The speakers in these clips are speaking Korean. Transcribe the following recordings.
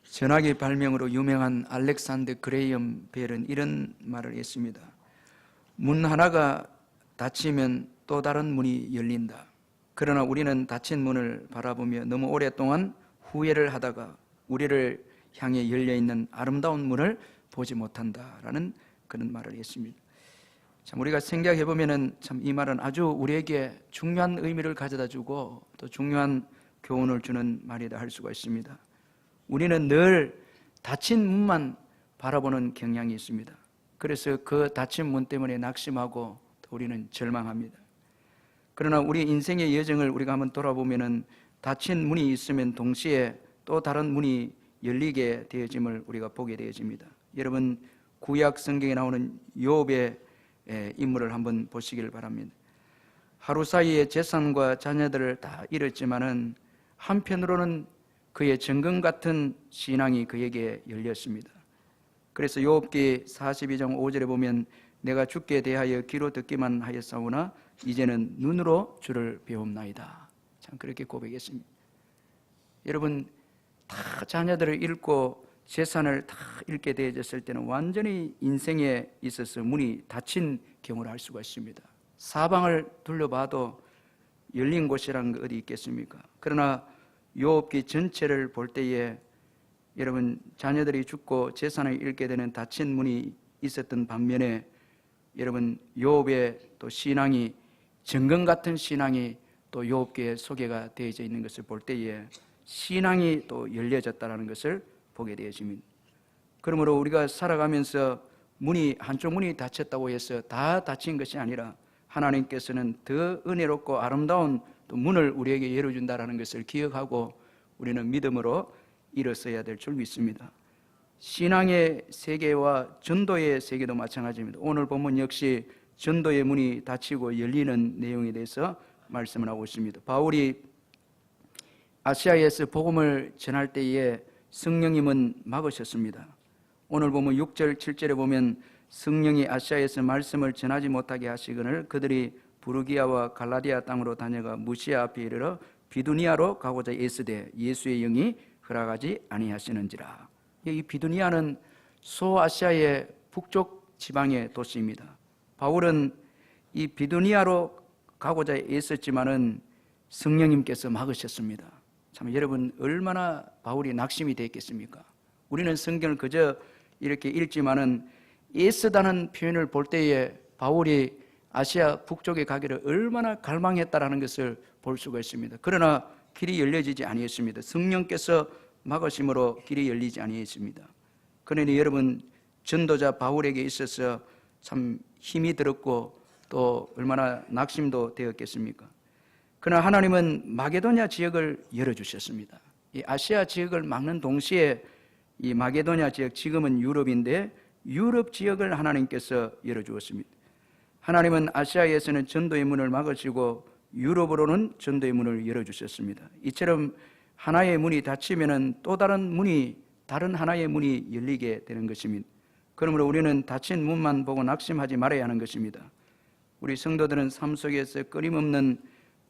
전화기 발명으로 유명한 알렉산더 그레이엄 벨은 이런 말을 했습니다. 문 하나가 닫히면 또 다른 문이 열린다. 그러나 우리는 닫힌 문을 바라보며 너무 오랫동안 후회를 하다가 우리를 향해 열려있는 아름다운 문을 보지 못한다라는 그런 말을 했습니다. 참 우리가 생각해 보면은 참 이 말은 아주 우리에게 중요한 의미를 가져다 주고 또 중요한 교훈을 주는 말이다 할 수가 있습니다. 우리는 늘 닫힌 문만 바라보는 경향이 있습니다. 그래서 그 닫힌 문 때문에 낙심하고 또 우리는 절망합니다. 그러나 우리 인생의 여정을 우리가 한번 돌아보면은 닫힌 문이 있으면 동시에 또 다른 문이 열리게 되어짐을 우리가 보게 되어집니다. 여러분 구약 성경에 나오는 욥의 인물을 한번 보시길 바랍니다. 하루 사이에 재산과 자녀들을 다 잃었지만은 한편으로는 그의 정금 같은 신앙이 그에게 열렸습니다. 그래서 욥기 42장 5절에 보면 내가 주께 대하여 귀로 듣기만 하였사오나 이제는 눈으로 주를 배움나이다. 참 그렇게 고백했습니다. 여러분 다 자녀들을 잃고 재산을 다 잃게 되어졌을 때는 완전히 인생에 있어서 문이 닫힌 경우를 알 수가 있습니다. 사방을 둘러봐도 열린 곳이라는 게 어디 있겠습니까? 그러나 욥기 전체를 볼 때에 여러분 자녀들이 죽고 재산을 잃게 되는 닫힌 문이 있었던 반면에 여러분 욥의 또 신앙이 정금 같은 신앙이 또 욥기에 소개가 되어져 있는 것을 볼 때에 신앙이 또 열려졌다는 것을 보게 되어집니다. 그러므로 우리가 살아가면서 한쪽 문이 닫혔다고 해서 다 닫힌 것이 아니라 하나님께서는 더 은혜롭고 아름다운 또 문을 우리에게 열어준다는 것을 기억하고 우리는 믿음으로 일어서야 될 줄 믿습니다. 신앙의 세계와 전도의 세계도 마찬가지입니다. 오늘 본문 역시 전도의 문이 닫히고 열리는 내용에 대해서 말씀을 하고 있습니다. 바울이 아시아에서 복음을 전할 때에 성령님은 막으셨습니다. 오늘 보면 6절 7절에 보면 성령이 아시아에서 말씀을 전하지 못하게 하시거늘 그들이 부르기아와 갈라디아 땅으로 다녀가 무시아 앞에 이르러 비두니아로 가고자 애쓰되 예수의 영이 허락하지 아니하시는지라. 이 비두니아는 소아시아의 북쪽 지방의 도시입니다. 바울은 이 비두니아로 가고자 애썼지만은 성령님께서 막으셨습니다. 참 여러분 얼마나 바울이 낙심이 됐겠습니까? 우리는 성경을 그저 이렇게 읽지만은 애쓰다는 표현을 볼 때에 바울이 아시아 북쪽에 가기를 얼마나 갈망했다라는 것을 볼 수가 있습니다. 그러나 길이 열려지지 아니했습니다. 성령께서 막으심으로 길이 열리지 아니했습니다. 그러니 여러분 전도자 바울에게 있어서 참 힘이 들었고 또 얼마나 낙심도 되었겠습니까? 그러나 하나님은 마게도냐 지역을 열어주셨습니다. 이 아시아 지역을 막는 동시에 이 마게도냐 지역, 지금은 유럽인데 유럽 지역을 하나님께서 열어주었습니다. 하나님은 아시아에서는 전도의 문을 막으시고 유럽으로는 전도의 문을 열어주셨습니다. 이처럼 하나의 문이 닫히면 또 다른 하나의 문이 열리게 되는 것입니다. 그러므로 우리는 닫힌 문만 보고 낙심하지 말아야 하는 것입니다. 우리 성도들은 삶 속에서 끊임없는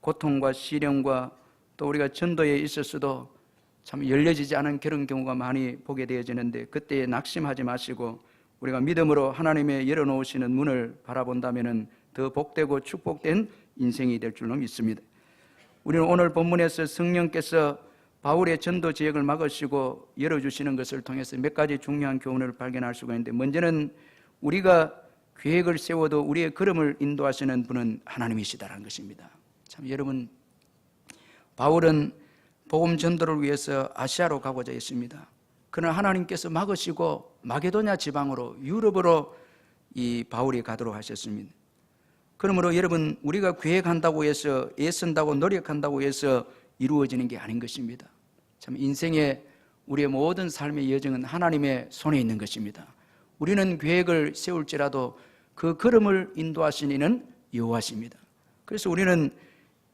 고통과 시련과 또 우리가 전도에 있어서도 참 열려지지 않은 그런 경우가 많이 보게 되어지는데 그때에 낙심하지 마시고 우리가 믿음으로 하나님의 열어놓으시는 문을 바라본다면 더 복되고 축복된 인생이 될 줄로 믿습니다. 우리는 오늘 본문에서 성령께서 바울의 전도 지역을 막으시고 열어주시는 것을 통해서 몇 가지 중요한 교훈을 발견할 수가 있는데 먼저는 우리가 계획을 세워도 우리의 걸음을 인도하시는 분은 하나님이시다라는 것입니다. 참 여러분 바울은 복음 전도를 위해서 아시아로 가고자 했습니다. 그러나 하나님께서 막으시고 마게도냐 지방으로 유럽으로 이 바울이 가도록 하셨습니다. 그러므로 여러분 우리가 계획한다고 해서 애쓴다고 노력한다고 해서 이루어지는 게 아닌 것입니다. 참 인생의 우리의 모든 삶의 여정은 하나님의 손에 있는 것입니다. 우리는 계획을 세울지라도 그 걸음을 인도하시는 이는 여호와십니다. 그래서 우리는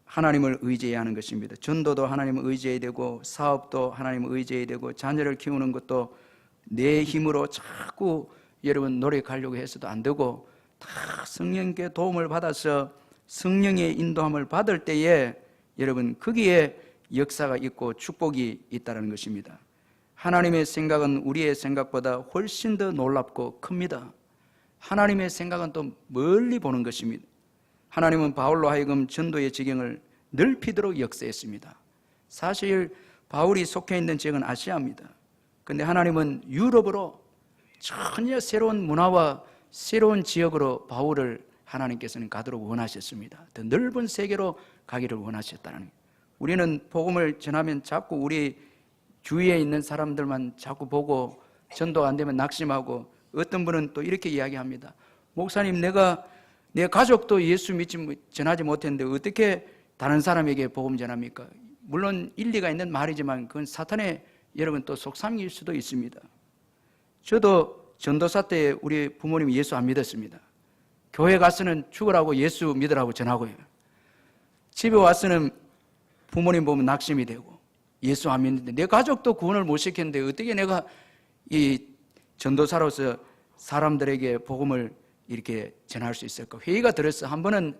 하나님을 의지해야 하는 것입니다. 전도도 하나님을 의지해야 되고 사업도 하나님을 의지해야 되고 자녀를 키우는 것도 내 힘으로 자꾸 여러분 노력하려고 해서도 안 되고 다 성령께 도움을 받아서 성령의 인도함을 받을 때에 여러분 거기에 역사가 있고 축복이 있다는 것입니다. 하나님의 생각은 우리의 생각보다 훨씬 더 놀랍고 큽니다. 하나님의 생각은 또 멀리 보는 것입니다. 하나님은 바울로 하여금 전도의 지경을 넓히도록 역사했습니다. 사실 바울이 속해 있는 지역은 아시아입니다. 그런데 하나님은 유럽으로 전혀 새로운 문화와 새로운 지역으로 바울을 하나님께서는 가도록 원하셨습니다. 더 넓은 세계로 가기를 원하셨다는 거예요. 우리는 복음을 전하면 자꾸 우리 주위에 있는 사람들만 자꾸 보고 전도가 안 되면 낙심하고, 어떤 분은 또 이렇게 이야기합니다. 목사님, 내 가족도 예수 전하지 못했는데 어떻게 다른 사람에게 복음 전합니까? 물론 일리가 있는 말이지만 그건 사탄의 여러분 또 속삭일 수도 있습니다. 저도 전도사 때 우리 부모님이 예수 안 믿었습니다. 교회 가서는 죽으라고 예수 믿으라고 전하고요. 집에 와서는 부모님 보면 낙심이 되고 예수 안 믿는데 내 가족도 구원을 못 시켰는데 어떻게 내가 이 전도사로서 사람들에게 복음을 이렇게 전할 수 있을까? 회의가 들었어. 한 번은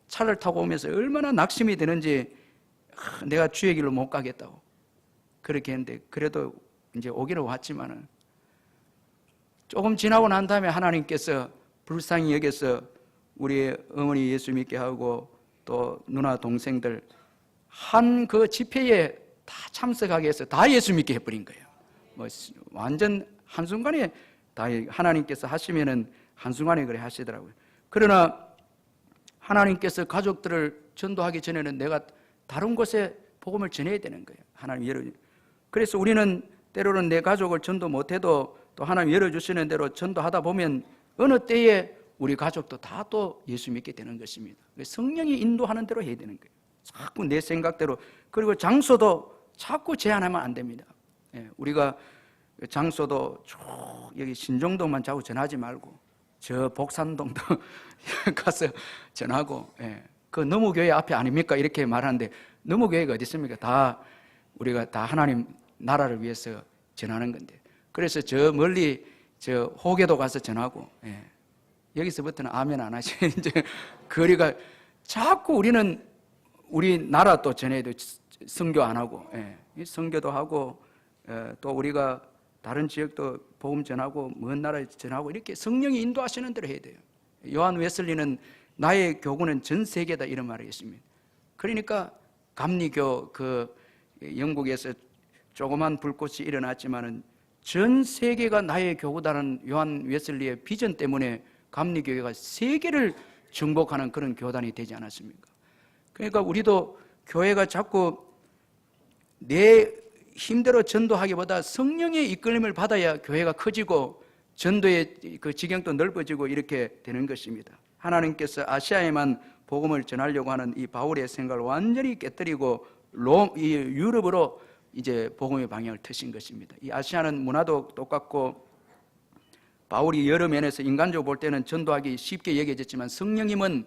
차를 타고 오면서 얼마나 낙심이 되는지 내가 주의 길로 못 가겠다고 그렇게 했는데, 그래도 이제 오기는 왔지만은 조금 지나고 난 다음에 하나님께서 불쌍히 여겨서 우리 어머니 예수 믿게 하고 또 누나 동생들 한 그 집회에 다 참석하게 해서 다 예수 믿게 해버린 거예요. 뭐 완전 한순간에 다 하나님께서 하시면은 한순간에 그래 하시더라고요. 그러나 하나님께서 가족들을 전도하기 전에는 내가 다른 곳에 복음을 전해야 되는 거예요. 하나님 열어주. 그래서 우리는 때로는 내 가족을 전도 못해도 또 하나님 열어주시는 대로 전도하다 보면 어느 때에 우리 가족도 다 또 예수 믿게 되는 것입니다. 성령이 인도하는 대로 해야 되는 거예요. 자꾸 내 생각대로. 그리고 장소도 자꾸 제한하면 안 됩니다. 우리가 장소도 쭉 여기 신정동만 자꾸 전하지 말고 저 복산동도 가서 전하고, 그 너무교회 앞에 아닙니까? 이렇게 말하는데 너무교회가 어디 있습니까? 다 우리가 다 하나님 나라를 위해서 전하는 건데, 그래서 저 멀리 저 호계도 가서 전하고, 여기서부터는 아멘 안 하시. 이제 거리가 자꾸 우리는 우리 나라 또 전해야 돼. 선교 안 하고, 선교도 하고, 또 우리가 다른 지역도 복음 전하고 먼 나라에 전하고 이렇게 성령이 인도하시는 대로 해야 돼요. 요한 웨슬리는 나의 교구는 전 세계다 이런 말을 했습니다. 그러니까 감리교 그 영국에서 조그만 불꽃이 일어났지만은 전 세계가 나의 교구다는 요한 웨슬리의 비전 때문에 감리교회가 세계를 정복하는 그런 교단이 되지 않았습니까? 그러니까 우리도 교회가 자꾸 내 힘대로 전도하기보다 성령의 이끌림을 받아야 교회가 커지고 전도의 그 지경도 넓어지고 이렇게 되는 것입니다. 하나님께서 아시아에만 복음을 전하려고 하는 이 바울의 생각을 완전히 깨뜨리고 이 유럽으로 이제 복음의 방향을 트신 것입니다. 이 아시아는 문화도 똑같고 바울이 여러 면에서 인간적으로 볼 때는 전도하기 쉽게 여겨졌지만 성령님은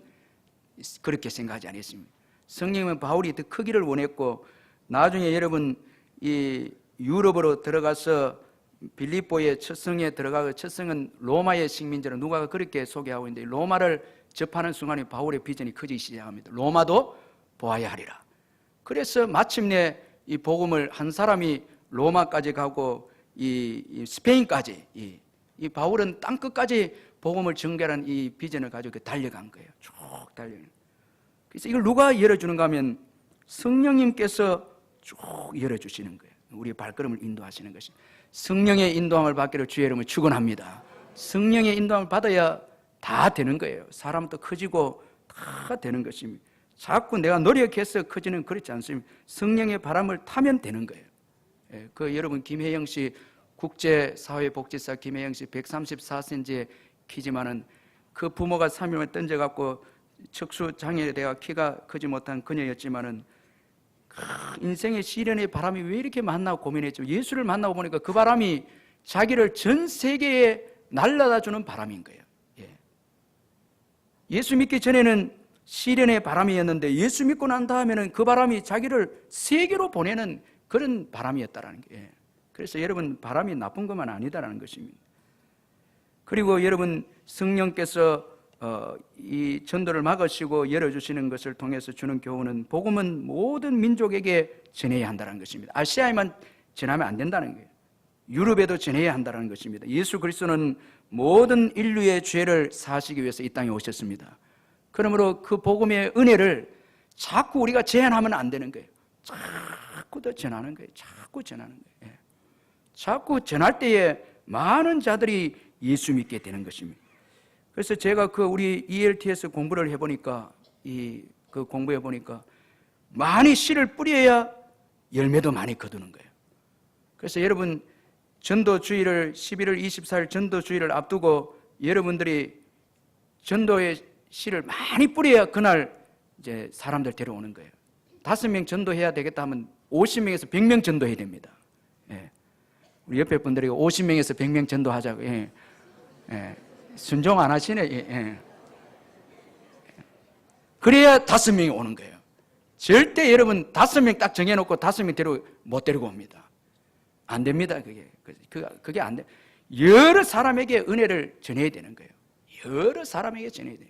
그렇게 생각하지 않았습니다. 성령님은 바울이 더 크기를 원했고, 나중에 여러분 이 유럽으로 들어가서 빌립보의 첫 성에 들어가고, 첫 성은 로마의 식민지로 누가 그렇게 소개하고 있는데 로마를 접하는 순간에 바울의 비전이 커지기 시작합니다. 로마도 보아야 하리라. 그래서 마침내 이 복음을 한 사람이 로마까지 가고 이 스페인까지 이 바울은 땅끝까지 복음을 전개하는 이 비전을 가지고 달려간 거예요. 쭉 달려간. 그래서 이걸 누가 열어주는가 하면 성령님께서 쭉 열어주시는 거예요. 우리 발걸음을 인도하시는 것이. 성령의 인도함을 받기를 주의 이름으로 축원합니다. 성령의 인도함을 받아야 다 되는 거예요. 사람도 커지고 다 되는 것입니다. 자꾸 내가 노력해서 커지는 그렇지 않습니다. 성령의 바람을 타면 되는 거예요. 그 여러분 김혜영 씨 국제사회복지사 김혜영 씨 134cm의 키지만은 그 부모가 3일만 던져갖고 척수장애에 대해 키가 크지 못한 그녀였지만은 인생의 시련의 바람이 왜 이렇게 만나고 고민했죠. 예수를 만나고 보니까 그 바람이 자기를 전 세계에 날라다 주는 바람인 거예요. 예수 믿기 전에는 시련의 바람이었는데 예수 믿고 난 다음에는 그 바람이 자기를 세계로 보내는 그런 바람이었다라는 거예요. 그래서 여러분 바람이 나쁜 것만 아니다라는 것입니다. 그리고 여러분 성령께서 이 전도를 막으시고 열어주시는 것을 통해서 주는 교훈은 복음은 모든 민족에게 전해야 한다는 것입니다. 아시아에만 전하면 안 된다는 거예요. 유럽에도 전해야 한다는 것입니다. 예수 그리스도는 모든 인류의 죄를 사하시기 위해서 이 땅에 오셨습니다. 그러므로 그 복음의 은혜를 자꾸 우리가 제한하면 안 되는 거예요. 자꾸 더 전하는 거예요. 자꾸 전하는 거예요. 자꾸 전할 때에 많은 자들이 예수 믿게 되는 것입니다. 그래서 제가 우리 ELTS 공부를 해보니까, 공부해보니까 많이 씨를 뿌려야 열매도 많이 거두는 거예요. 그래서 여러분, 전도주의를 11월 24일 전도주의를 앞두고 여러분들이 전도의 씨를 많이 뿌려야 그날 이제 사람들 데려오는 거예요. 5명 전도해야 되겠다 하면 50명에서 100명 전도해야 됩니다. 우리 옆에 분들이 50명에서 100명 전도하자고. 순종 안 하시네. 그래야 5명이 오는 거예요. 절대 여러분 5명 딱 정해놓고 5명 못 데리고 옵니다. 안 됩니다. 그게 안 돼. 여러 사람에게 은혜를 전해야 되는 거예요. 여러 사람에게 전해야 돼요.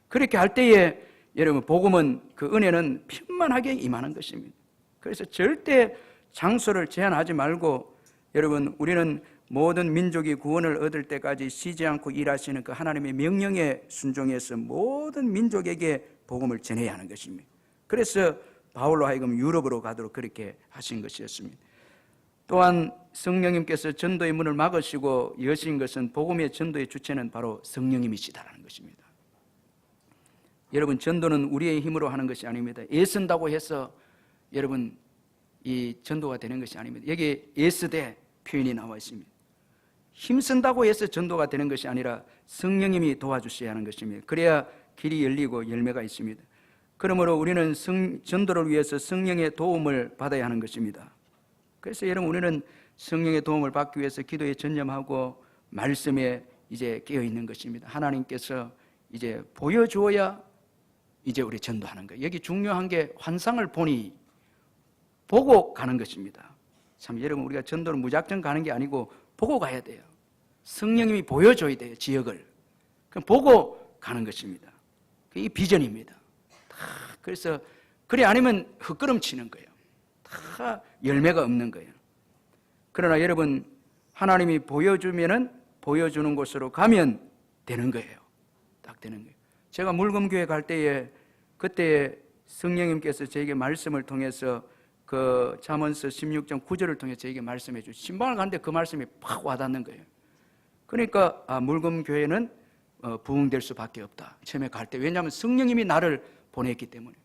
그렇게 할 때에 여러분, 복음은, 그 은혜는 편만하게 임하는 것입니다. 그래서 절대 장소를 제한하지 말고, 여러분, 우리는 모든 민족이 구원을 얻을 때까지 쉬지 않고 일하시는 그 하나님의 명령에 순종해서 모든 민족에게 복음을 전해야 하는 것입니다. 그래서 바울로 하여금 유럽으로 가도록 그렇게 하신 것이었습니다. 또한 성령님께서 전도의 문을 막으시고 여신 것은 복음의 전도의 주체는 바로 성령님이시다라는 것입니다. 여러분, 전도는 우리의 힘으로 하는 것이 아닙니다. 애쓴다고 해서 여러분 이 전도가 되는 것이 아닙니다. 여기 애쓰되 표현이 나와 있습니다. 힘쓴다고 해서 전도가 되는 것이 아니라 성령님이 도와주셔야 하는 것입니다. 그래야 길이 열리고 열매가 있습니다. 그러므로 우리는 전도를 위해서 성령의 도움을 받아야 하는 것입니다. 그래서 여러분, 우리는 성령의 도움을 받기 위해서 기도에 전념하고 말씀에 이제 깨어 있는 것입니다. 하나님께서 이제 보여주어야 이제 우리 전도하는 거예요. 여기 중요한 게 환상을 보니 보고 가는 것입니다. 참, 여러분, 우리가 전도를 무작정 가는 게 아니고 보고 가야 돼요. 성령님이 보여줘야 돼요, 지역을. 그럼 보고 가는 것입니다. 이 비전입니다. 그래서 그래 아니면 헛걸음치는 거예요. 다 열매가 없는 거예요. 그러나 여러분, 하나님이 보여주면은 보여주는 곳으로 가면 되는 거예요. 딱 되는 거예요. 제가 물금교회 갈 때에 그때 성령님께서 저에게 말씀을 통해서 그 잠언서 16장 9절을 통해서 저에게 말씀해 주시고, 신방을 갔는데 그 말씀이 팍 와닿는 거예요. 그러니까 물금교회는 부흥될 수밖에 없다. 처음에 갈 때. 왜냐하면 성령님이 나를 보냈기 때문에.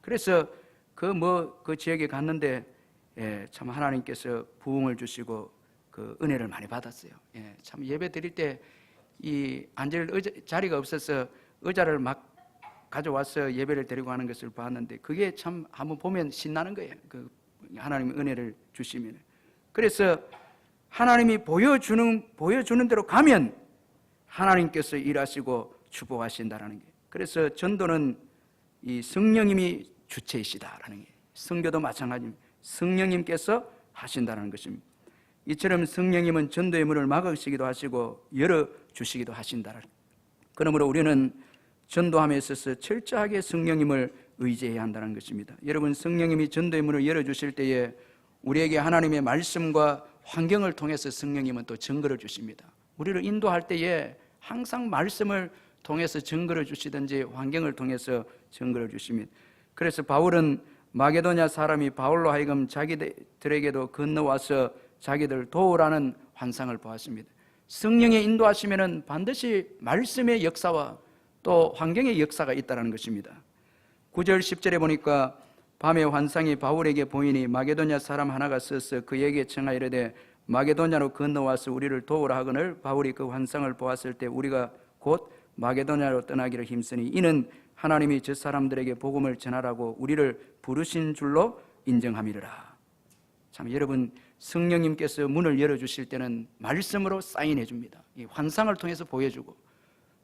그래서 그 지역에 갔는데 참 하나님께서 부흥을 주시고 그 은혜를 많이 받았어요. 참 예배 드릴 때 이 앉을 자리가 없어서 의자를 막 가져와서 예배를 드리고 하는 것을 봤는데, 그게 참 한번 보면 신나는 거예요. 그 하나님의 은혜를 주시면. 그래서 하나님이 보여주는 대로 가면 하나님께서 일하시고 축복하신다라는 게. 그래서 전도는 이 성령님이 주체이시다라는 게. 선교도 마찬가지입니다. 성령님께서 하신다는 것입니다. 이처럼 성령님은 전도의 문을 막으시기도 하시고 열어주시기도 하신다. 그러므로 우리는 전도함에 있어서 철저하게 성령님을 의지해야 한다는 것입니다. 여러분, 성령님이 전도의 문을 열어주실 때에 우리에게 하나님의 말씀과 환경을 통해서 성령님은 또 증거를 주십니다. 우리를 인도할 때에 항상 말씀을 통해서 증거를 주시든지 환경을 통해서 증거를 주십니다. 그래서 바울은 마게도냐 사람이 바울로 하여금 자기들에게도 건너와서 자기들 도우라는 환상을 보았습니다. 성령의 인도하시면은 반드시 말씀의 역사와 또 환경의 역사가 있다는 것입니다. 9절 10절에 보니까 밤에 환상이 바울에게 보이니 마게도냐 사람 하나가 서서 그에게 청하이르되 마게도냐로 건너와서 우리를 도우라 하거늘 바울이 그 환상을 보았을 때 우리가 곧 마게도냐로 떠나기를 힘쓰니 이는 하나님이 저 사람들에게 복음을 전하라고 우리를 부르신 줄로 인정함이라. 참, 여러분, 성령님께서 문을 열어주실 때는 말씀으로 사인해 줍니다. 이 환상을 통해서 보여주고,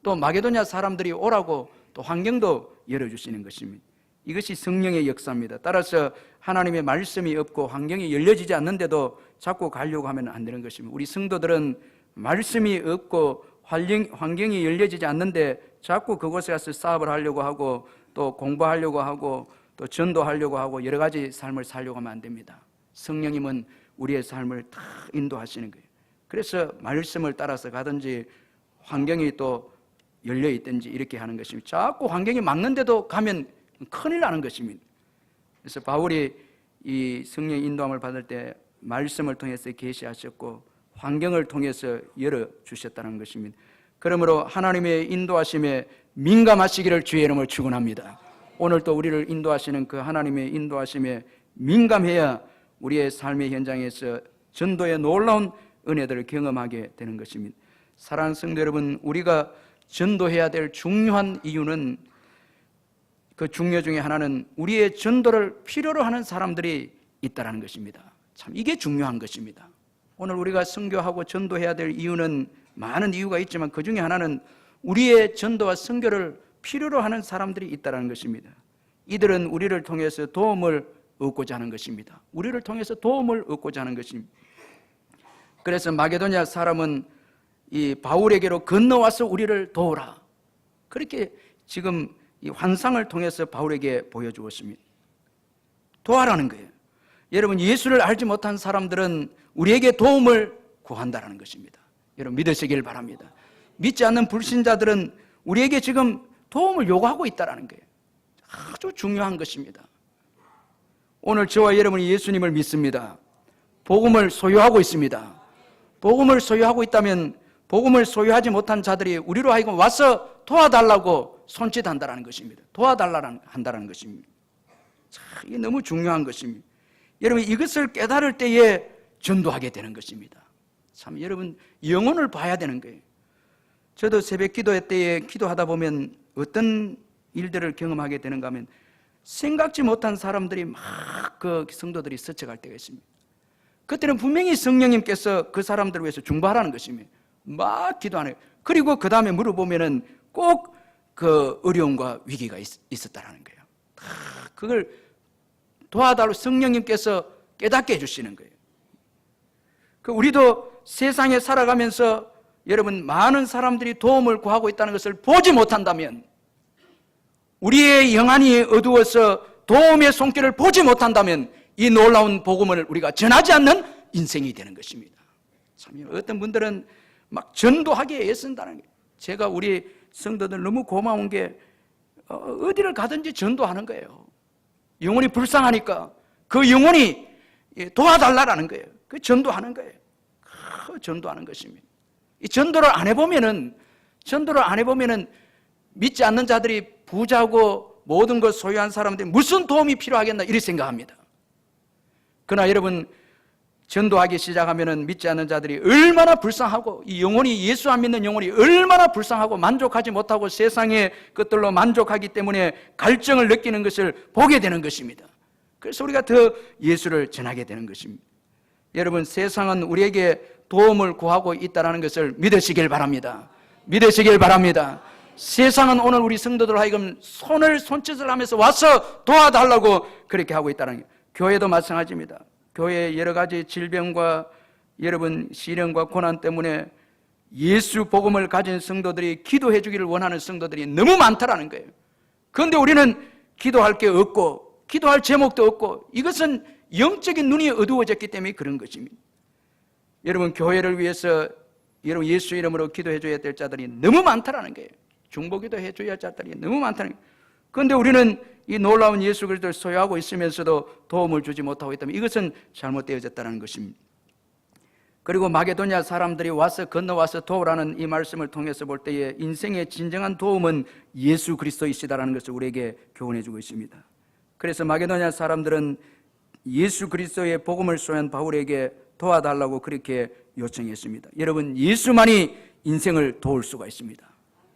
또 마게도냐 사람들이 오라고 또 환경도 열어주시는 것입니다. 이것이 성령의 역사입니다. 따라서 하나님의 말씀이 없고 환경이 열려지지 않는데도 자꾸 가려고 하면 안 되는 것입니다. 우리 성도들은 말씀이 없고 환경이 열려지지 않는데 자꾸 그곳에 가서 사업을 하려고 하고 또 공부하려고 하고 또 전도하려고 하고 여러 가지 삶을 살려고 하면 안 됩니다. 성령님은 우리의 삶을 다 인도하시는 거예요. 그래서 말씀을 따라서 가든지 환경이 또 열려 있든지 이렇게 하는 것입니다. 자꾸 환경이 막는데도 가면 큰일 나는 것입니다. 그래서 바울이 이 성령의 인도함을 받을 때 말씀을 통해서 계시하셨고 환경을 통해서 열어주셨다는 것입니다. 그러므로 하나님의 인도하심에 민감하시기를 주의 이름으로 축원합니다. 오늘 또 우리를 인도하시는 그 하나님의 인도하심에 민감해야 우리의 삶의 현장에서 전도의 놀라운 은혜들을 경험하게 되는 것입니다. 사랑하는 성도 여러분, 우리가 전도해야 될 중요한 이유는, 그 중요 중에 하나는 우리의 전도를 필요로 하는 사람들이 있다는 것입니다. 참 이게 중요한 것입니다. 오늘 우리가 선교하고 전도해야 될 이유는 많은 이유가 있지만 그 중에 하나는 우리의 전도와 선교를 필요로 하는 사람들이 있다는 것입니다. 이들은 우리를 통해서 도움을 얻고자 하는 것입니다. 우리를 통해서 도움을 얻고자 하는 것입니다. 그래서 마게도냐 사람은 이 바울에게로 건너와서 우리를 도우라, 그렇게 지금 이 환상을 통해서 바울에게 보여주었습니다. 도와라는 거예요. 여러분, 예수를 알지 못한 사람들은 우리에게 도움을 구한다는 것입니다. 여러분 믿으시길 바랍니다. 믿지 않는 불신자들은 우리에게 지금 도움을 요구하고 있다는 거예요. 아주 중요한 것입니다. 오늘 저와 여러분이 예수님을 믿습니다. 복음을 소유하고 있습니다. 복음을 소유하고 있다면 복음을 소유하지 못한 자들이 우리로 하여금 와서 도와달라고 손짓한다는 것입니다. 도와달라는 한다는 것입니다. 참, 이게 너무 중요한 것입니다. 여러분 이것을 깨달을 때에 전도하게 되는 것입니다. 참 여러분 영혼을 봐야 되는 거예요. 저도 새벽 기도 때에 기도하다 보면 어떤 일들을 경험하게 되는가 하면 생각지 못한 사람들이 막 그 성도들이 스쳐갈 때가 있습니다. 그때는 분명히 성령님께서 그 사람들을 위해서 중보하라는 것입니다. 막 기도하네요. 그리고 그 다음에 물어보면은 꼭 그 어려움과 위기가 있었다라는 거예요. 그걸 도와달라고 성령님께서 깨닫게 해주시는 거예요. 우리도 세상에 살아가면서 여러분 많은 사람들이 도움을 구하고 있다는 것을 보지 못한다면, 우리의 영안이 어두워서 도움의 손길을 보지 못한다면 이 놀라운 복음을 우리가 전하지 않는 인생이 되는 것입니다. 참 어떤 분들은 막 전도하기에 애쓴다는 거예요. 제가 우리 성도들 너무 고마운 게 어디를 가든지 전도하는 거예요. 영혼이 불쌍하니까 그 영혼이 도와달라는 거예요. 그 전도하는 거예요. 전도하는 것입니다. 이 전도를 안 해보면은 믿지 않는 자들이 부자고 모든 것 소유한 사람들이 무슨 도움이 필요하겠나 이렇게 생각합니다. 그러나 여러분 전도하기 시작하면은 믿지 않는 자들이 얼마나 불쌍하고, 이 영혼이 예수 안 믿는 영혼이 얼마나 불쌍하고 만족하지 못하고 세상의 것들로 만족하기 때문에 갈증을 느끼는 것을 보게 되는 것입니다. 그래서 우리가 더 예수를 전하게 되는 것입니다. 여러분 세상은 우리에게 도움을 구하고 있다는 것을 믿으시길 바랍니다. 믿으시길 바랍니다. 세상은 오늘 우리 성도들 하여금 손짓을 하면서 와서 도와달라고 그렇게 하고 있다는 거예요. 교회도 마찬가지입니다. 교회의 여러 가지 질병과 여러분 시련과 고난 때문에 예수 복음을 가진 성도들이 기도해 주기를 원하는 성도들이 너무 많다라는 거예요. 그런데 우리는 기도할 게 없고 기도할 제목도 없고, 이것은 영적인 눈이 어두워졌기 때문에 그런 것입니다. 여러분 교회를 위해서 여러분 예수 이름으로 기도해 줘야 될 자들이 너무 많다라는 거예요. 중보기도 해 줘야 할 자들이 너무 많다는 거예요. 그런데 우리는 이 놀라운 예수 그리스도를 소유하고 있으면서도 도움을 주지 못하고 있다면 이것은 잘못되어졌다는 것입니다. 그리고 마게도냐 사람들이 와서 건너와서 도우라는 이 말씀을 통해서 볼 때에 인생의 진정한 도움은 예수 그리스도이시다라는 것을 우리에게 교훈해 주고 있습니다. 그래서 마게도냐 사람들은 예수 그리스도의 복음을 소유한 바울에게 도와달라고 그렇게 요청했습니다. 여러분 예수만이 인생을 도울 수가 있습니다.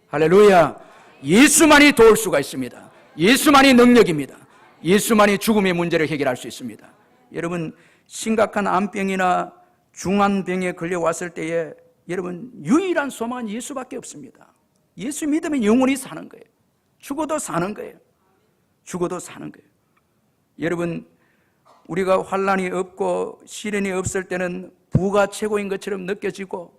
할렐루야. 예수만이 도울 수가 있습니다. 예수만이 능력입니다. 예수만이 죽음의 문제를 해결할 수 있습니다. 여러분 심각한 암병이나 중한 병에 걸려왔을 때에 여러분 유일한 소망은 예수밖에 없습니다. 예수 믿으면 영원히 사는 거예요. 죽어도 사는 거예요. 죽어도 사는 거예요. 여러분 우리가 환난이 없고 시련이 없을 때는 부가 최고인 것처럼 느껴지고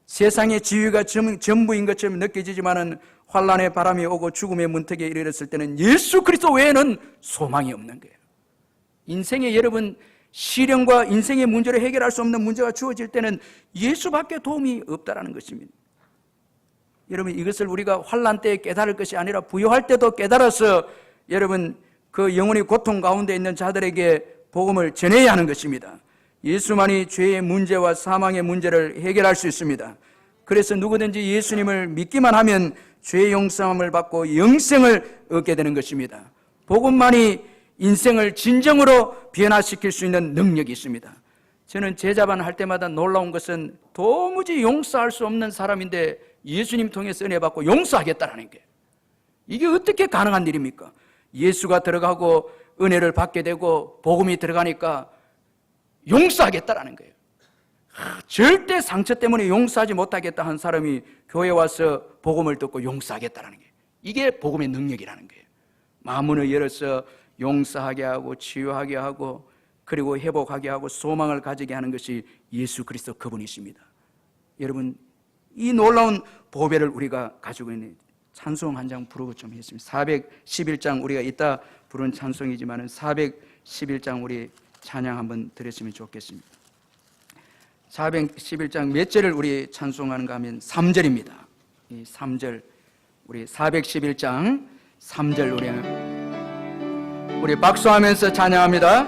세상의 지위가 전부인 것처럼 느껴지지만은 환난의 바람이 오고 죽음의 문턱에 이르렀을 때는 예수 그리스도 외에는 소망이 없는 거예요. 인생에 여러분 시련과 인생의 문제를 해결할 수 없는 문제가 주어질 때는 예수밖에 도움이 없다라는 것입니다. 여러분, 이것을 우리가 환난 때에 깨달을 것이 아니라 부요할 때도 깨달아서 여러분 그 영혼이 고통 가운데 있는 자들에게 복음을 전해야 하는 것입니다. 예수만이 죄의 문제와 사망의 문제를 해결할 수 있습니다. 그래서 누구든지 예수님을 믿기만 하면 죄 용서함을 받고 영생을 얻게 되는 것입니다. 복음만이 인생을 진정으로 변화시킬 수 있는 능력이 있습니다. 저는 제자반 할 때마다 놀라운 것은 도무지 용서할 수 없는 사람인데 예수님 통해서 은혜 받고 용서하겠다라는 게, 이게 어떻게 가능한 일입니까? 예수가 들어가고 은혜를 받게 되고 복음이 들어가니까 용서하겠다라는 거예요. 절대 상처 때문에 용서하지 못하겠다 한 사람이 교회 와서 복음을 듣고 용서하겠다라는 게, 이게 복음의 능력이라는 거예요. 마음문을 열어서 용서하게 하고 치유하게 하고 그리고 회복하게 하고 소망을 가지게 하는 것이 예수 그리스도 그분이십니다. 여러분, 이 놀라운 보배를 우리가 가지고 있는 찬송 한 장 부르고 좀 했습니다. 411장 우리가 이따 부른 찬송이지만 411장 우리 찬양 한번 드렸으면 좋겠습니다. 411장 몇 절을 우리 찬송하는가 하면 3절입니다. 이 3절, 우리 411장 3절 우리 박수하면서 찬양합니다.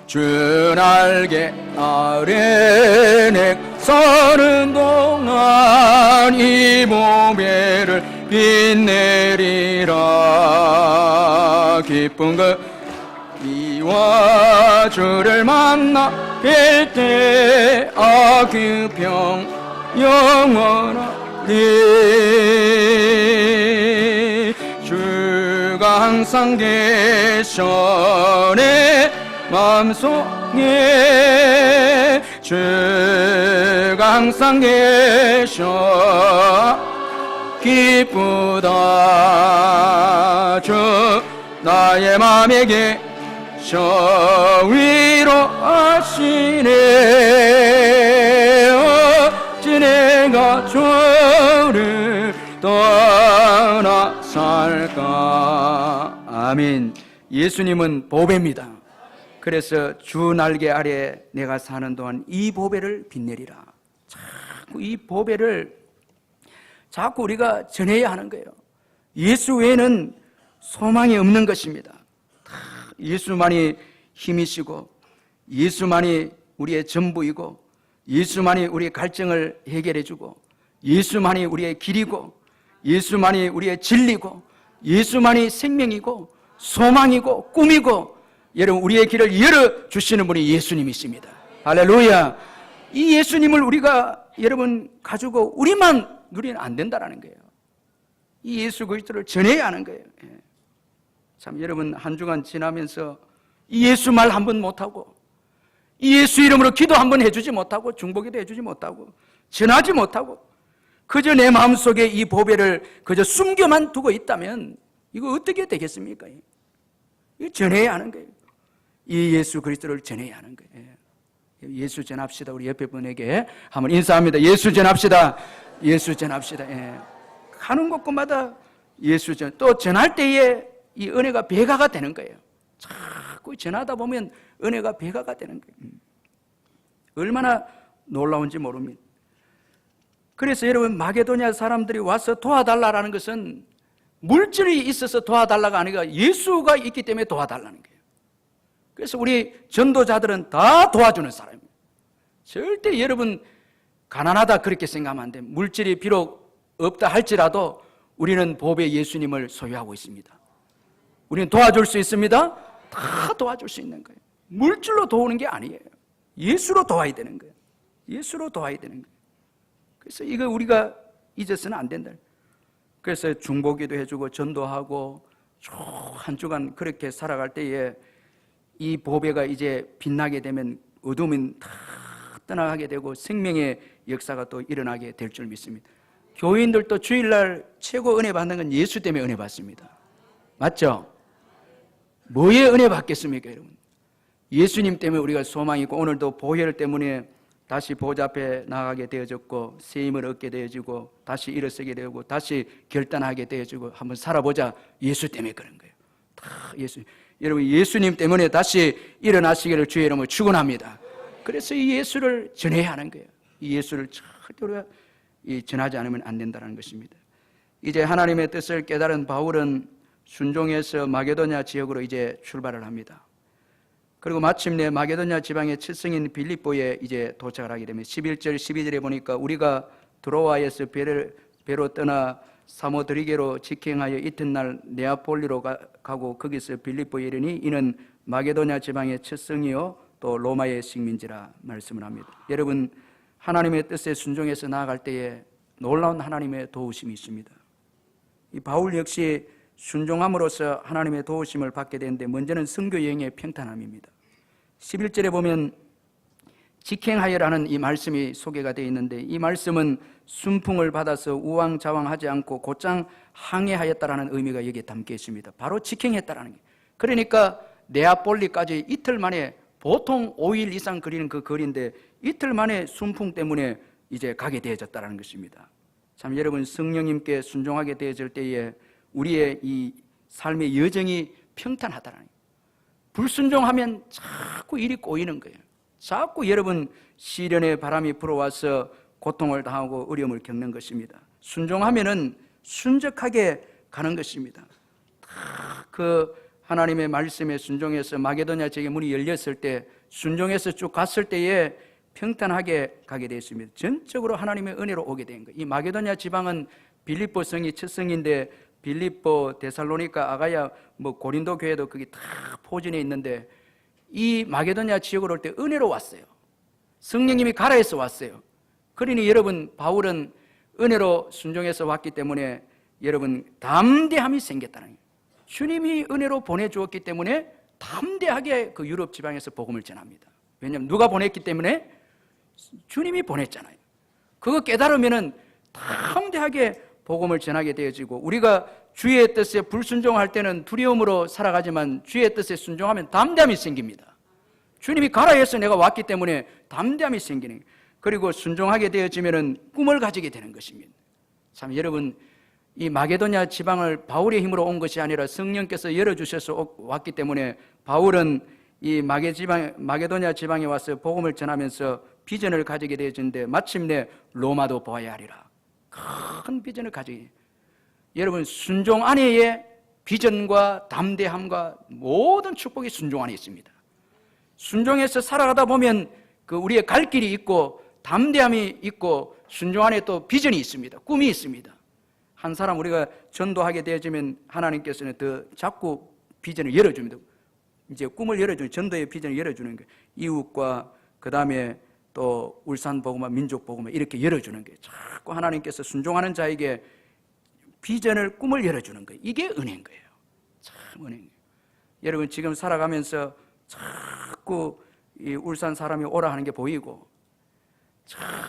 주 날개 아래 내 서는 동안 이 보배를 빛내리라. 기쁜 그 이와 주를 만나 뵐 때 그 평 영원하리. 주가 항상 계셔 내 마음속에, 주가 항상 계셔 기쁘다. 주 나의 맘에 계셔 위로하시네. 어찌 내가 주를 떠나 살까. 아멘. 예수님은 보배입니다. 그래서 주 날개 아래 내가 사는 동안 이 보배를 빛내리라. 자꾸 이 보배를 자꾸 우리가 전해야 하는 거예요. 예수 외에는 소망이 없는 것입니다. 예수만이 힘이시고 예수만이 우리의 전부이고 예수만이 우리의 갈증을 해결해 주고 예수만이 우리의 길이고 예수만이 우리의 진리고 예수만이 생명이고 소망이고 꿈이고, 여러분 우리의 길을 열어주시는 분이 예수님이십니다. 할렐루야. 이 예수님을 우리가 여러분 가지고 우리만 누리면 안 된다는 거예요. 이 예수 그리스도를 전해야 하는 거예요. 참 여러분 한 주간 지나면서 이 예수 말 한 번 못하고 이 예수 이름으로 기도 한 번 해주지 못하고 중보기도 해주지 못하고 전하지 못하고 그저 내 마음속에 이 보배를 그저 숨겨만 두고 있다면 이거 어떻게 되겠습니까? 이거 전해야 하는 거예요. 이 예수 그리스도를 전해야 하는 거예요. 예수 전합시다. 우리 옆에 분에게 한번 인사합니다. 예수 전합시다. 예수 전합시다. 가는 곳곳마다 예수 전, 또 전할 때에 이 은혜가 배가가 되는 거예요. 자꾸 전하다 보면 은혜가 배가가 되는 거예요. 얼마나 놀라운지 모릅니다. 그래서 여러분 마게도냐 사람들이 와서 도와달라는 것은 물질이 있어서 도와달라가 아니라 예수가 있기 때문에 도와달라는 거예요. 그래서 우리 전도자들은 다 도와주는 사람이에요. 절대 여러분 가난하다 그렇게 생각하면 안 돼요. 물질이 비록 없다 할지라도 우리는 보배 예수님을 소유하고 있습니다. 우리는 도와줄 수 있습니다. 다 도와줄 수 있는 거예요. 물질로 도우는 게 아니에요. 예수로 도와야 되는 거예요. 예수로 도와야 되는 거예요. 그래서 이거 우리가 잊어서는 안 된다. 그래서 중보기도 해주고 전도하고 한 주간 그렇게 살아갈 때에 이 보배가 이제 빛나게 되면 어둠은 다 떠나가게 되고 생명의 역사가 또 일어나게 될 줄 믿습니다. 교인들도 주일날 최고 은혜 받는 건 예수 때문에 은혜 받습니다. 맞죠? 뭐에 은혜 받겠습니까, 여러분? 예수님 때문에 우리가 소망이 있고 오늘도 보혈 때문에 다시 보좌 앞에 나가게 되어졌고 새 힘을 얻게 되어지고 다시 일어서게 되고 다시 결단하게 되어지고 한번 살아보자. 예수 때문에 그런 거예요. 다 예수. 여러분 예수님 때문에 다시 일어나시기를 주의 이름으로 축원합니다. 그래서 이 예수를 전해야 하는 거예요. 이 예수를 절대로 전하지 않으면 안 된다는 것입니다. 이제 하나님의 뜻을 깨달은 바울은 순종해서 마게도냐 지역으로 이제 출발을 합니다. 그리고 마침내 마게도냐 지방의 칠성인 빌립보에 이제 도착을 하게 됩니다. 11절 12절에 보니까 우리가 드로아에서 배로 떠나 사모드리게로 직행하여 이튿날 네아폴리로 가고 거기서 빌립보에 이르니 이는 마게도냐 지방의 칠성이요 또 로마의 식민지라 말씀을 합니다. 여러분 하나님의 뜻에 순종해서 나아갈 때에 놀라운 하나님의 도우심이 있습니다. 이 바울 역시 순종함으로써 하나님의 도우심을 받게 되는데 먼저는 선교 여행의 평탄함입니다. 11절에 보면 직행하여라는 이 말씀이 소개가 되어 있는데 이 말씀은 순풍을 받아서 우왕좌왕하지 않고 곧장 항해하였다라는 의미가 여기에 담겨 있습니다. 바로 직행했다라는 게. 그러니까 네아폴리까지 이틀 만에 보통 5일 이상 거리는 그 거리인데 이틀 만에 순풍 때문에 이제 가게 되어졌다는 것입니다. 참 여러분 성령님께 순종하게 되어질 때에 우리의 이 삶의 여정이 평탄하다는 거예요. 불순종하면 자꾸 일이 꼬이는 거예요. 자꾸 여러분 시련의 바람이 불어와서 고통을 당하고 어려움을 겪는 것입니다. 순종하면은 순적하게 가는 것입니다. 그 하나님의 말씀에 순종해서 마게도냐 지역의 문이 열렸을 때 순종해서 쭉 갔을 때에 평탄하게 가게 되었습니다. 전적으로 하나님의 은혜로 오게 된 거예요. 이 마게도냐 지방은 빌립보 성이 첫 성인데 빌립보, 데살로니가, 아가야, 고린도 교회도 거기 다 포진해 있는데 이 마게도냐 지역으로 올 때 은혜로 왔어요. 성령님이 가라 해서 왔어요. 그러니 여러분 바울은 은혜로 순종해서 왔기 때문에 여러분 담대함이 생겼다는 거예요. 주님이 은혜로 보내주었기 때문에 담대하게 그 유럽 지방에서 복음을 전합니다. 왜냐하면 누가 보냈기 때문에? 주님이 보냈잖아요. 그거 깨달으면은 담대하게 복음을 전하게 되어지고 우리가 주의 뜻에 불순종할 때는 두려움으로 살아가지만 주의 뜻에 순종하면 담대함이 생깁니다. 주님이 가라 해서 내가 왔기 때문에 담대함이 생기는 거예요. 그리고 순종하게 되어지면은 꿈을 가지게 되는 것입니다. 참 여러분 이 마게도냐 지방을 바울의 힘으로 온 것이 아니라 성령께서 열어주셔서 왔기 때문에 바울은 이 마게도냐 지방에 와서 복음을 전하면서 비전을 가지게 되어지는데 마침내 로마도 보아야 하리라. 큰 비전을 가지게. 여러분 순종 안에의 비전과 담대함과 모든 축복이 순종 안에 있습니다. 순종해서 살아가다 보면 그 우리의 갈 길이 있고 담대함이 있고 순종 안에 또 비전이 있습니다. 꿈이 있습니다. 한 사람 우리가 전도하게 되어지면 하나님께서는 더 자꾸 비전을 열어줍니다. 이제 꿈을 열어주는 전도의 비전을 열어주는 거예요. 이웃과 그 다음에 또 울산 복음화, 민족 복음화 이렇게 열어주는 거예요. 자꾸 하나님께서 순종하는 자에게 비전을 꿈을 열어주는 거예요. 이게 은혜인 거예요. 참 은혜인 거예요. 여러분 지금 살아가면서 자꾸 이 울산 사람이 오라 하는 게 보이고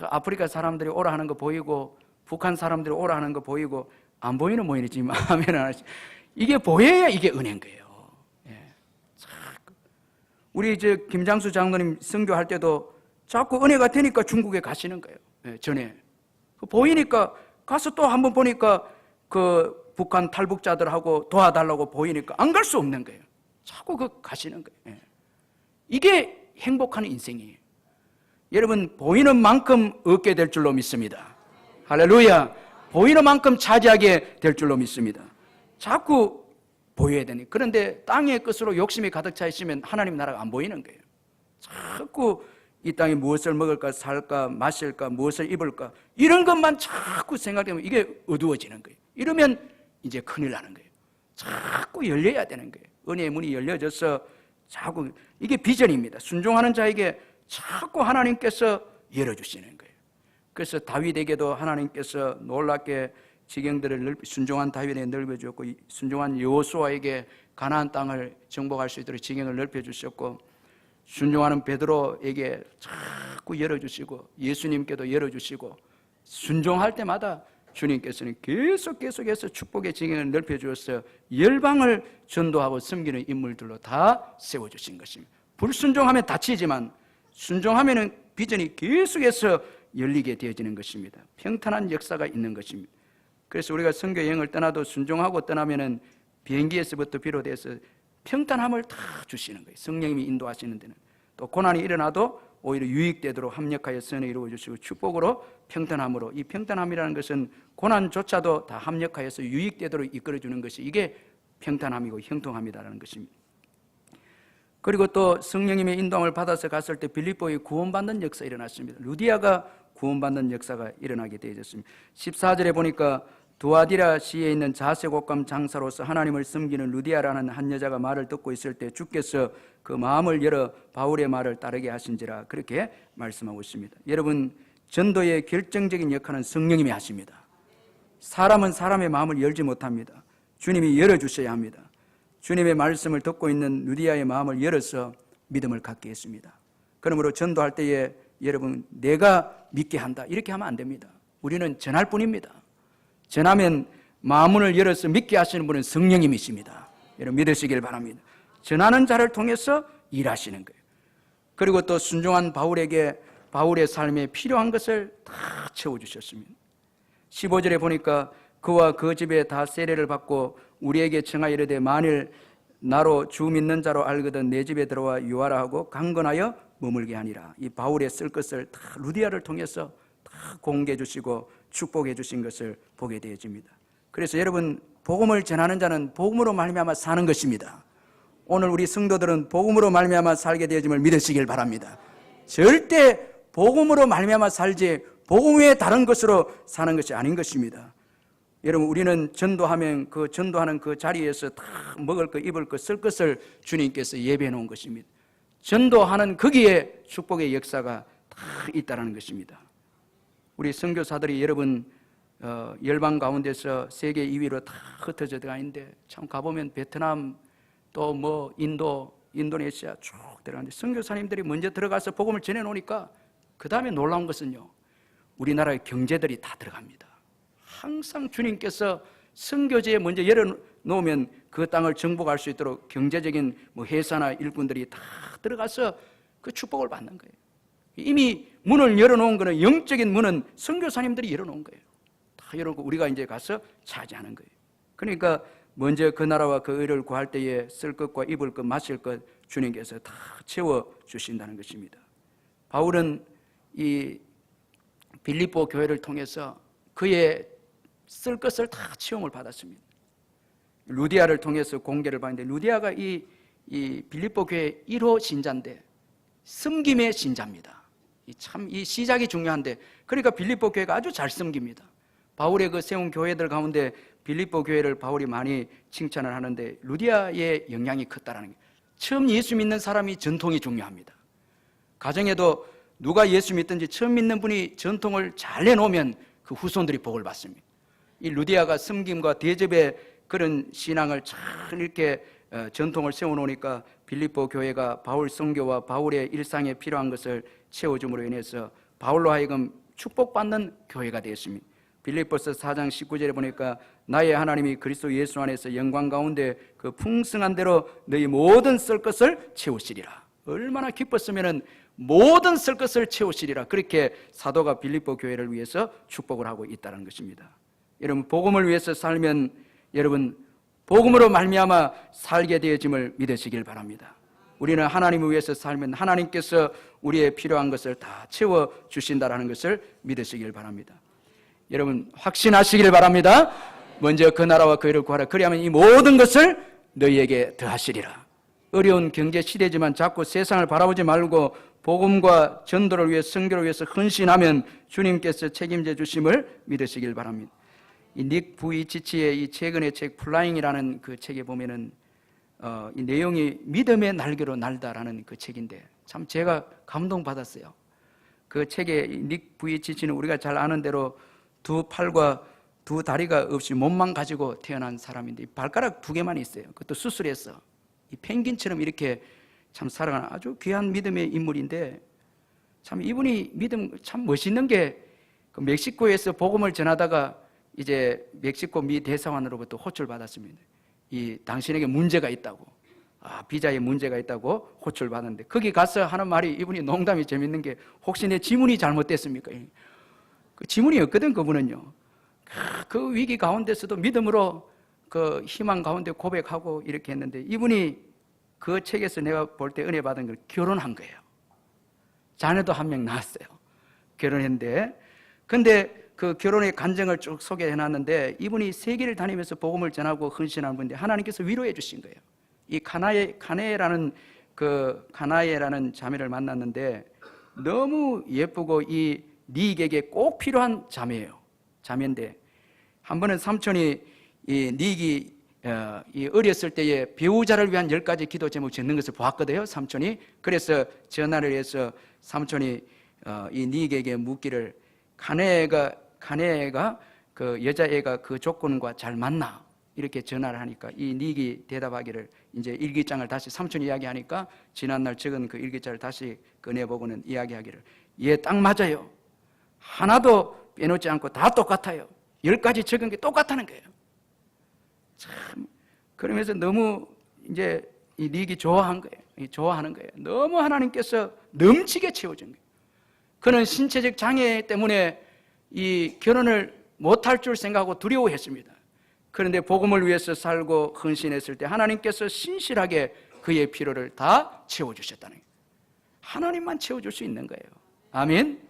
아프리카 사람들이 오라 하는 거 보이고 북한 사람들이 오라 하는 거 보이고 안 보이는 모인이 지금 아멘 안 하시. 이게 보여야 이게 은혜인 거예요. 예. 우리 이제 김장수 장로님 선교할 때도 자꾸 은혜가 되니까 중국에 가시는 거예요. 예, 전에 보이니까 가서 또 한번 보니까 그 북한 탈북자들하고 도와달라고 보이니까 안 갈 수 없는 거예요. 자꾸 그 가시는 거예요. 예. 이게 행복한 인생이에요. 여러분 보이는 만큼 얻게 될 줄로 믿습니다. 할렐루야. 보이는 만큼 차지하게 될 줄로 믿습니다. 자꾸 보여야 되니. 그런데 땅의 끝으로 욕심이 가득 차 있으면 하나님 나라가 안 보이는 거예요. 자꾸 이 땅에 무엇을 먹을까 살까 마실까 무엇을 입을까 이런 것만 자꾸 생각하면 이게 어두워지는 거예요. 이러면 이제 큰일 나는 거예요. 자꾸 열려야 되는 거예요. 은혜의 문이 열려져서 자꾸 이게 비전입니다. 순종하는 자에게 자꾸 하나님께서 열어주시는 거예요. 그래서 다윗에게도 하나님께서 놀랍게 지경들을 순종한 다윗에게 넓혀주었고 순종한 여호수아에게 가나안 땅을 정복할 수 있도록 지경을 넓혀주셨고 순종하는 베드로에게 자꾸 열어주시고 예수님께도 열어주시고 순종할 때마다 주님께서는 계속해서 축복의 지경을 넓혀주어서 열방을 전도하고 섬기는 인물들로 다 세워주신 것입니다. 불순종하면 다치지만 순종하면 비전이 계속해서 열리게 되어지는 것입니다. 평탄한 역사가 있는 것입니다. 그래서 우리가 선교 여행을 떠나도 순종하고 떠나면은 비행기에서부터 비롯해서 평탄함을 다 주시는 거예요. 성령님이 인도하시는 데는. 또 고난이 일어나도 오히려 유익되도록 합력하여 선을 이루어 주시고 축복으로 평탄함으로, 이 평탄함이라는 것은 고난조차도 다 합력하여서 유익되도록 이끌어 주는 것이, 이게 평탄함이고 형통함이라는 것입니다. 그리고 또 성령님의 인도함을 받아서 갔을 때 빌립보에 구원받는 역사가 일어났습니다. 루디아가 구원받는 역사가 일어나게 되어졌습니다. 14절에 보니까 두아디라 시에 있는 자색옷감 장사로서 하나님을 섬기는 루디아라는 한 여자가 말을 듣고 있을 때 주께서 그 마음을 열어 바울의 말을 따르게 하신지라, 그렇게 말씀하고 있습니다. 여러분, 전도의 결정적인 역할은 성령님이 하십니다. 사람은 사람의 마음을 열지 못합니다. 주님이 열어주셔야 합니다. 주님의 말씀을 듣고 있는 루디아의 마음을 열어서 믿음을 갖게 했습니다. 그러므로 전도할 때에 여러분, 내가 믿게 한다 이렇게 하면 안 됩니다. 우리는 전할 뿐입니다. 전하면 마음문을 열어서 믿게 하시는 분은 성령님이십니다. 여러분, 믿으시길 바랍니다. 전하는 자를 통해서 일하시는 거예요. 그리고 또 순종한 바울에게 바울의 삶에 필요한 것을 다 채워주셨습니다. 15절에 보니까 그와 그 집에 다 세례를 받고 우리에게 청하여 이르되 만일 나로 주 믿는 자로 알거든 내 집에 들어와 유하라 하고 강건하여 머물게 하니라. 이 바울의 쓸 것을 다 루디아를 통해서 다 공개해 주시고 축복해 주신 것을 보게 되어집니다. 그래서 여러분, 복음을 전하는 자는 복음으로 말미암아 사는 것입니다. 오늘 우리 성도들은 복음으로 말미암아 살게 되어짐을 믿으시길 바랍니다. 절대 복음으로 말미암아 살지 복음 외에 다른 것으로 사는 것이 아닌 것입니다. 여러분, 우리는 전도하면 그 전도하는 그 자리에서 다 먹을 것, 입을 것, 쓸 것을 주님께서 예배해 놓은 것입니다. 전도하는 거기에 축복의 역사가 다 있다는 것입니다. 우리 선교사들이 여러분 열방 가운데서 세계 2위로 다 흩어져 들어가는데, 참 가보면 베트남 또 뭐 인도네시아 쭉 들어가는데 선교사님들이 먼저 들어가서 복음을 전해 놓으니까 그 다음에 놀라운 것은요, 우리나라의 경제들이 다 들어갑니다. 항상 주님께서 선교지에 먼저 열어놓으면 그 땅을 정복할 수 있도록 경제적인 뭐 회사나 일꾼들이 다 들어가서 그 축복을 받는 거예요. 이미 문을 열어놓은 거는, 영적인 문은 선교사님들이 열어놓은 거예요. 다 열어놓고 우리가 이제 가서 차지하는 거예요. 그러니까 먼저 그 나라와 그 의를 구할 때에 쓸 것과 입을 것, 마실 것 주님께서 다 채워주신다는 것입니다. 바울은 이 빌립보 교회를 통해서 그의 쓸 것을 다 채움을 받았습니다. 루디아를 통해서 공개를 받는데, 루디아가 이 빌립보 교회 1호 신자인데 섬김의 신자입니다. 참 이 시작이 중요한데, 그러니까 빌립보 교회가 아주 잘 섬깁니다. 바울의 그 세운 교회들 가운데 빌립보 교회를 바울이 많이 칭찬을 하는데 루디아의 영향이 컸다는 거예요. 처음 예수 믿는 사람이 전통이 중요합니다. 가정에도 누가 예수 믿든지 처음 믿는 분이 전통을 잘 내놓으면 그 후손들이 복을 받습니다. 이 루디아가 섬김과 대접의 그런 신앙을 잘 이렇게 전통을 세워놓으니까 빌립보 교회가 바울 선교와 바울의 일상에 필요한 것을 채워줌으로 인해서 바울로 하여금 축복받는 교회가 되었습니다. 빌립보서 4장 19절에 보니까 나의 하나님이 그리스도 예수 안에서 영광 가운데 그 풍성한 대로 너희 모든 쓸 것을 채우시리라. 얼마나 기뻤으면 모든 쓸 것을 채우시리라. 그렇게 사도가 빌립보 교회를 위해서 축복을 하고 있다는 것입니다. 여러분, 복음을 위해서 살면 여러분 복음으로 말미암아 살게 되어짐을 믿으시길 바랍니다. 우리는 하나님을 위해서 살면 하나님께서 우리의 필요한 것을 다 채워주신다는 것을 믿으시길 바랍니다. 여러분, 확신하시길 바랍니다. 먼저 그 나라와 그 의를 구하라. 그리하면 이 모든 것을 너희에게 더하시리라. 어려운 경제 시대지만 자꾸 세상을 바라보지 말고 복음과 전도를 위해, 선교를 위해서 헌신하면 주님께서 책임져 주심을 믿으시길 바랍니다. 이 닉 부이치치의 이 최근의 책 플라잉이라는 그 책에 보면은 이 내용이 믿음의 날개로 날다라는 그 책인데 참 제가 감동받았어요. 그 책에 닉 부이치치는 우리가 잘 아는 대로 두 팔과 두 다리가 없이 몸만 가지고 태어난 사람인데 발가락 2개만 있어요. 그것도 수술해서 이 펭귄처럼 이렇게 참 살아가는 아주 귀한 믿음의 인물인데, 참 이분이 믿음 참 멋있는 게 그 멕시코에서 복음을 전하다가 이제 멕시코 미 대사관으로부터 호출받았습니다. 이 당신에게 문제가 있다고, 비자에 문제가 있다고 호출받았는데 거기 가서 하는 말이, 이분이 농담이 재밌는 게, 혹시 내 지문이 잘못됐습니까? 그 지문이 없거든, 그분은요. 그 위기 가운데서도 믿음으로 그 희망 가운데 고백하고 이렇게 했는데, 이분이 그 책에서 내가 볼 때 은혜 받은 걸 결혼한 거예요. 자녀도 한 명 낳았어요. 결혼했는데, 근데 그 결혼의 간증을 쭉 소개해 놨는데, 이분이 세계를 다니면서 복음을 전하고 헌신하는 분인데 하나님께서 위로해 주신 거예요. 이 카나에라는 자매를 만났는데 너무 예쁘고 이 닉에게 꼭 필요한 자매인데, 한 번은 삼촌이 이 닉이 어렸을 때에 배우자를 위한 10가지 기도 제목 적는 것을 보았거든요, 삼촌이. 그래서 전화를 해서 삼촌이 이 닉에게 묻기를, 카네가 그 여자애가 그 조건과 잘 맞나? 이렇게 전화를 하니까 이 닉이 대답하기를, 이제 일기장을 다시 삼촌이 이야기하니까 지난날 적은 그 일기장을 다시 꺼내보고는 이야기하기를, 예, 딱 맞아요. 하나도 빼놓지 않고 다 똑같아요. 10가지 적은 게 똑같다는 거예요. 참, 그러면서 너무 이제 이 닉이 좋아하는 거예요. 너무 하나님께서 넘치게 채워준 거예요. 그는 신체적 장애 때문에 이 결혼을 못할 줄 생각하고 두려워했습니다. 그런데 복음을 위해서 살고 헌신했을 때 하나님께서 신실하게 그의 필요를 다 채워주셨다는 거예요. 하나님만 채워줄 수 있는 거예요. 아멘.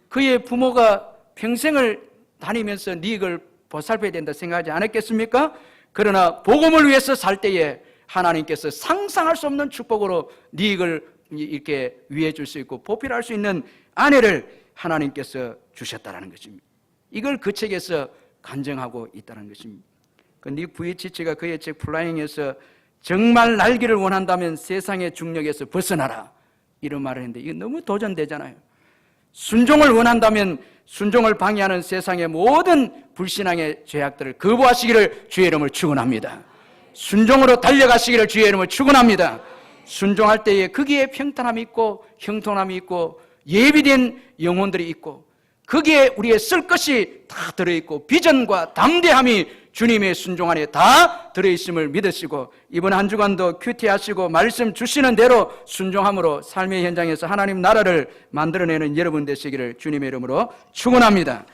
그의 부모가 평생을 다니면서 닉을 보살펴야 된다 생각하지 않았겠습니까? 그러나 복음을 위해서 살 때에 하나님께서 상상할 수 없는 축복으로 닉을 이렇게 위해 줄 수 있고 보필할 수 있는 아내를 하나님께서 주셨다는 것입니다. 이걸 그 책에서 간증하고 있다는 것입니다. 닉 부이치치가 그의 책 플라잉에서 정말 날기를 원한다면 세상의 중력에서 벗어나라, 이런 말을 했는데, 이거 너무 도전되잖아요. 순종을 원한다면 순종을 방해하는 세상의 모든 불신앙의 죄악들을 거부하시기를 주의 이름으로 축원합니다. 순종으로 달려가시기를 주의 이름으로 축원합니다. 순종할 때에 거기에 평탄함이 있고 형통함이 있고 예비된 영혼들이 있고 거기에 우리의 쓸 것이 다 들어있고 비전과 담대함이 주님의 순종 안에 다 들어있음을 믿으시고, 이번 한 주간도 큐티하시고 말씀 주시는 대로 순종함으로 삶의 현장에서 하나님 나라를 만들어내는 여러분 되시기를 주님의 이름으로 축원합니다.